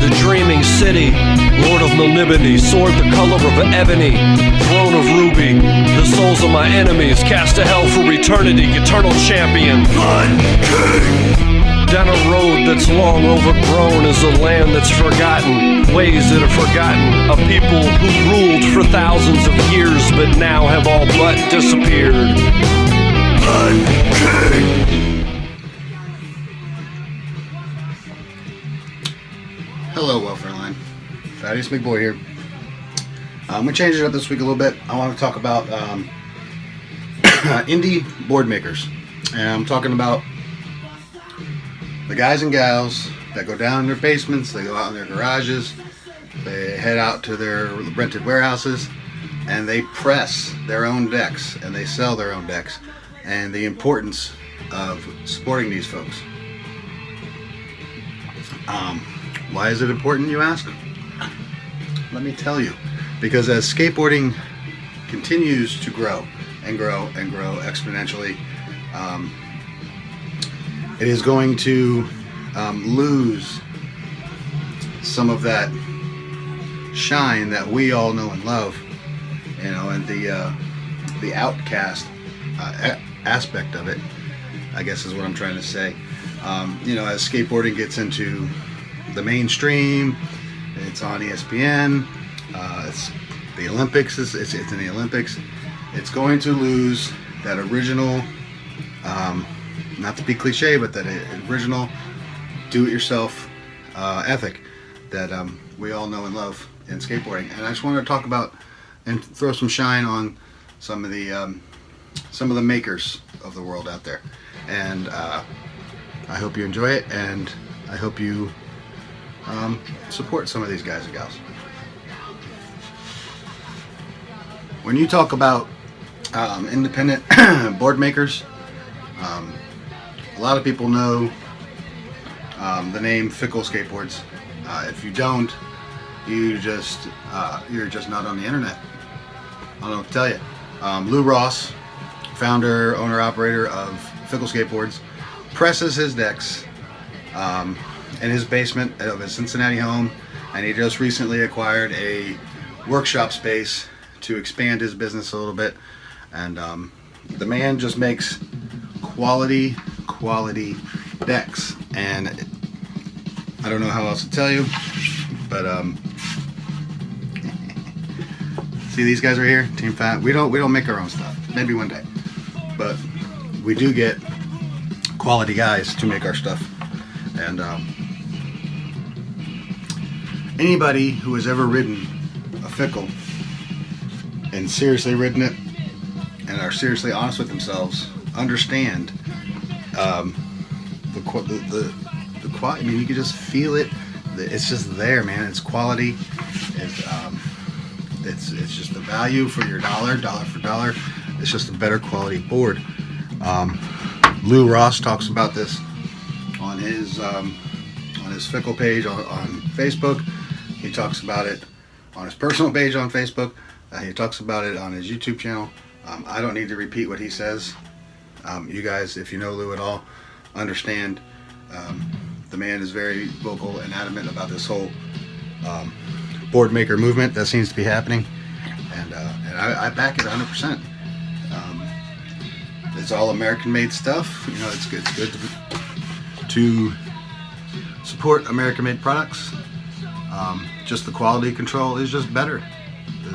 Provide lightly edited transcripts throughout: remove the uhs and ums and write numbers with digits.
the dreaming city. Lord of Melibene, sword the color of ebony, throne of ruby. The souls of my enemies cast to hell for eternity. Eternal champion, Blood King. Down a road that's long overgrown is a land that's forgotten, ways that are forgotten, a people who ruled for thousands of years but now have all but disappeared. Blood King. Hello, Welfare Line. Thaddeus McBoy here. I'm going to change it up this week a little bit. I want to talk about indie board makers. And I'm talking about the guys and gals that go down in their basements, they go out in their garages, they head out to their rented warehouses, and they press their own decks, and they sell their own decks, and the importance of supporting these folks. Why is it important, you ask? Let me tell you. Because as skateboarding continues to grow and grow and grow exponentially, it is going to lose some of that shine that we all know and love, you know, and the outcast aspect of it, I guess is what I'm trying to say. You know, as skateboarding gets into the mainstream, it's on ESPN, it's the Olympics, it's in the Olympics, it's going to lose that original, not to be cliche, but that original do-it-yourself ethic that we all know and love in skateboarding. And I just wanted to talk about and throw some shine on some of the makers of the world out there. And I hope you enjoy it, and I hope you support some of these guys and gals. When you talk about independent board makers, a lot of people know the name Fickle Skateboards. If you don't, you're just not on the internet. I don't know what to tell you. Lou Ross, founder, owner, operator of Fickle Skateboards, presses his decks in his basement of his Cincinnati home, and he just recently acquired a workshop space to expand his business a little bit. And the man just makes quality decks, and I don't know how else to tell you, but see, these guys right here, Team Fat. We don't make our own stuff. Maybe one day, but we do get quality guys to make our stuff. And anybody who has ever ridden a Fickle and seriously ridden it and are seriously honest with themselves understand the quality. I mean, you can just feel it. It's just there, man. It's quality. It's just the value for your dollar for dollar. It's just a better quality board. Lou Ross talks about this on his Fickle page on Facebook. He talks about it on his personal page on Facebook. He talks about it on his YouTube channel. I don't need to repeat what he says. You guys, if you know Lou at all, understand the man is very vocal and adamant about this whole board maker movement that seems to be happening, and I back it 100%. It's all American-made stuff. You know, it's good to support American-made products. Just the quality control is just better.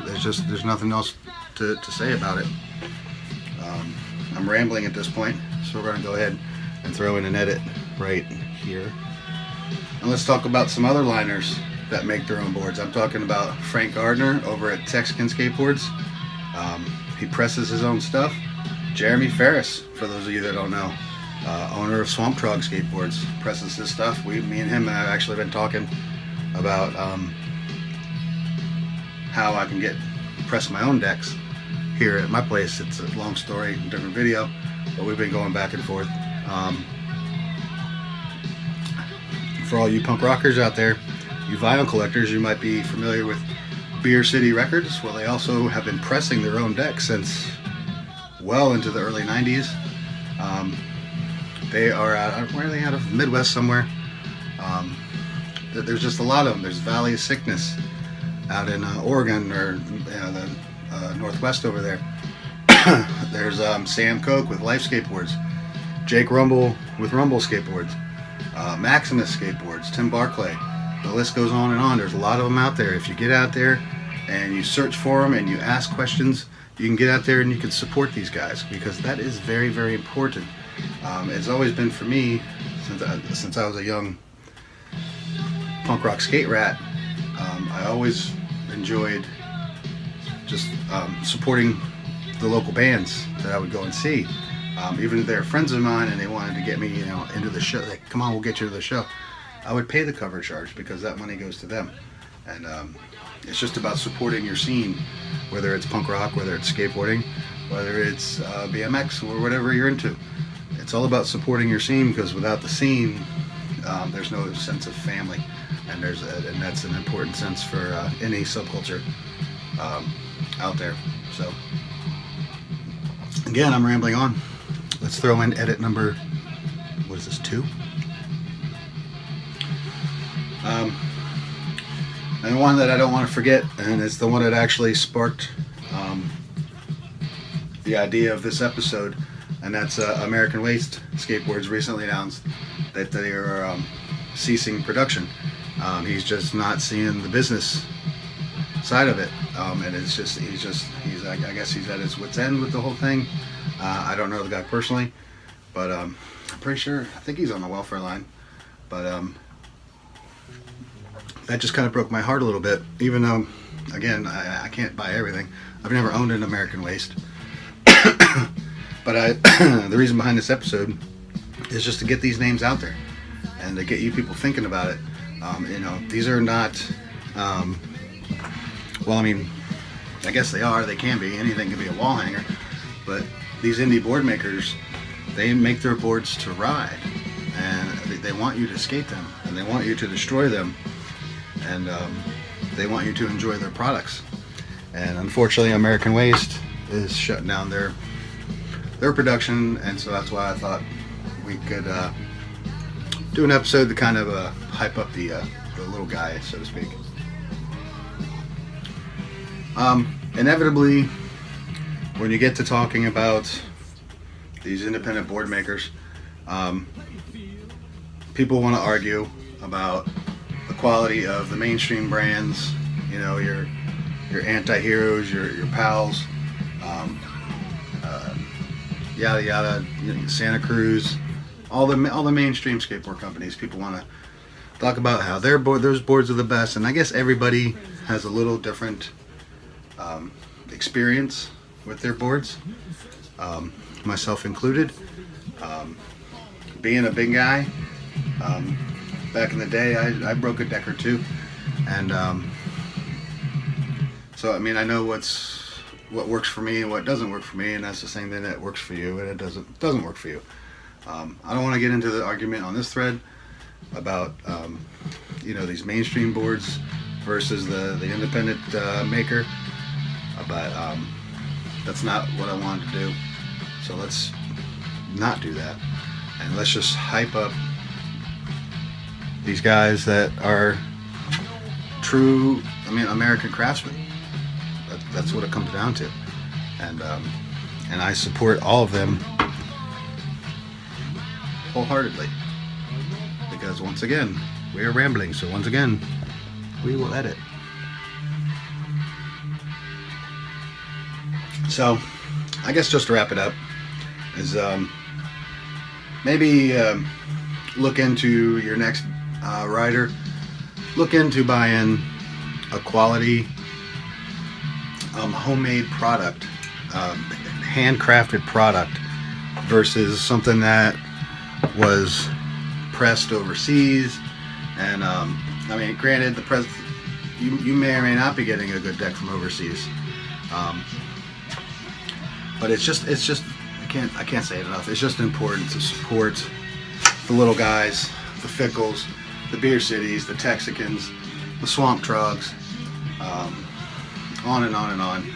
There's nothing else to say about it. I'm rambling at this point, so we're going to go ahead and throw in an edit right here. And let's talk about some other liners that make their own boards. I'm talking about Frank Gardner over at Texican Skateboards. He presses his own stuff. Jeremy Ferris, for those of you that don't know, owner of Swamp Trog Skateboards, presses his stuff. Me and him have actually been talking about how I can press my own decks here at my place. It's a long story, different video, but we've been going back and forth. For all you punk rockers out there, you vinyl collectors, you might be familiar with Beer City Records. Well, they also have been pressing their own decks since well into the early 90s. They are out, where are they out of? Midwest somewhere. there's just a lot of them. There's Valley of Sickness out in Oregon, or the Northwest over there. There's Sam Koch with Life Skateboards, Jake Rumble with Rumble Skateboards, Maximus Skateboards, Tim Barclay. The list goes on and on. There's a lot of them out there. If you get out there and you search for them and you ask questions, you can get out there and you can support these guys, because that is very, very important. It's always been for me since I was a young punk rock skate rat. I always enjoyed just supporting the local bands that I would go and see. Even if they're friends of mine and they wanted to get me, into the show, like, come on, we'll get you to the show, I would pay the cover charge, because that money goes to them. And it's just about supporting your scene, whether it's punk rock, whether it's skateboarding, whether it's BMX, or whatever you're into. It's all about supporting your scene, because without the scene, there's no sense of family, and and that's an important sense for any subculture out there. So again, I'm rambling on. Let's throw in edit number, what is this, 2? And one that I don't want to forget, and it's the one that actually sparked the idea of this episode, and that's American Waste Skateboards recently announced that they are ceasing production. He's just not seeing the business side of it, and it's just I guess he's at his wit's end with the whole thing. I don't know the guy personally, but I'm pretty sure, I think he's on the welfare line, but that just kind of broke my heart a little bit, even though, again, I can't buy everything. I've never owned an American Waste. But the reason behind this episode is just to get these names out there and to get you people thinking about it. These are not, well, I mean, I guess they are, they can be, anything can be a wall hanger, but these indie board makers, they make their boards to ride, and they want you to skate them, and they want you to destroy them, and they want you to enjoy their products. And unfortunately, American Waste is shutting down their production, and so that's why I thought we could do an episode to kind of hype up the little guy, so to speak. Inevitably, when you get to talking about these independent board makers, people want to argue about the quality of the mainstream brands, your anti-heroes, your pals, yada yada, Santa Cruz, all the mainstream skateboard companies. People want to talk about how those boards are the best, and I guess everybody has a little different experience with their boards, myself included. Being a big guy, back in the day, I broke a deck or two, and so I mean, I know what works for me and what doesn't work for me, and that's the same thing that works for you and it doesn't work for you. I don't want to get into the argument on this thread about these mainstream boards versus the independent maker, but that's not what I wanted to do. So let's not do that, and let's just hype up these guys that are true, American craftsmen. That's what it comes down to, and I support all of them wholeheartedly, because once again, we are rambling, so once again, we will edit. So I guess just to wrap it up is maybe look into your next rider, look into buying a quality homemade product, handcrafted product, versus something that was pressed overseas. And granted, you may or may not be getting a good deck from overseas, but it's just I can't say it enough. It's just important to support the little guys, the Fickles, the Beer Cities, the Texicans, the Swamp Trugs, on and on and on.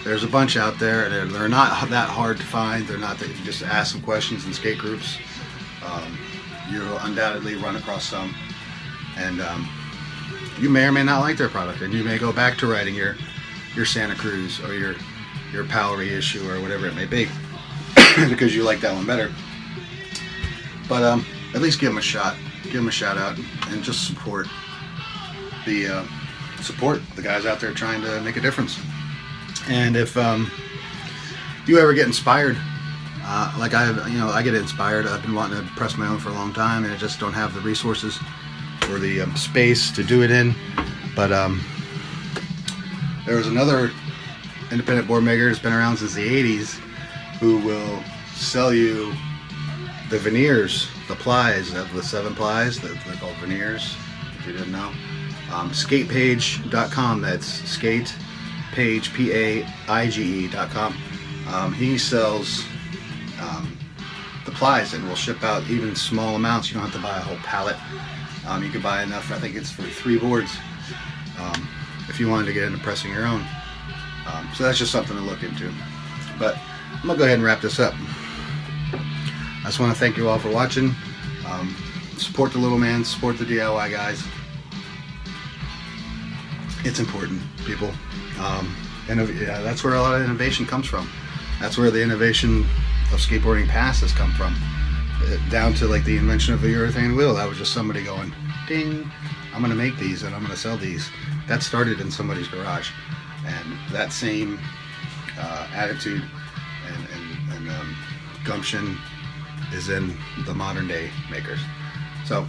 There's a bunch out there, and they're not that hard to find. They're not that if you just ask some questions in skate groups, you'll undoubtedly run across some. And you may or may not like their product, and you may go back to riding your Santa Cruz or your Powell reissue or whatever it may be because you like that one better. But at least give them a shot, give them a shout out, and just support the guys out there trying to make a difference. And if you ever get inspired, like I get inspired. I've been wanting to press my own for a long time, and I just don't have the resources or the space to do it in. But there was another independent board maker that's been around since the 80s who will sell you the veneers, the plies of the 7 plies. They're called veneers, if you didn't know. Skatepage.com. That's skatepage, PAIGE.com. He sells the plies and will ship out even small amounts. You don't have to buy a whole pallet. You can buy enough, I think it's for 3 boards, if you wanted to get into pressing your own. So that's just something to look into. But I'm going to go ahead and wrap this up. I just want to thank you all for watching. Support the little man, support the DIY guys. It's important, people. And that's where a lot of innovation comes from. That's where the innovation of skateboarding past has come from. Down to like the invention of the urethane wheel. That was just somebody going, ding, I'm going to make these and I'm going to sell these. That started in somebody's garage. And that same attitude and gumption is in the modern day makers. So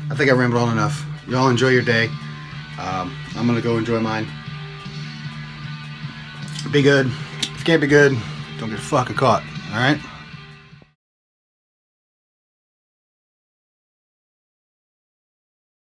I think I rambled on enough. Y'all enjoy your day. I'm going to go enjoy mine. Be good. If you can't be good, don't get fucking caught. Alright?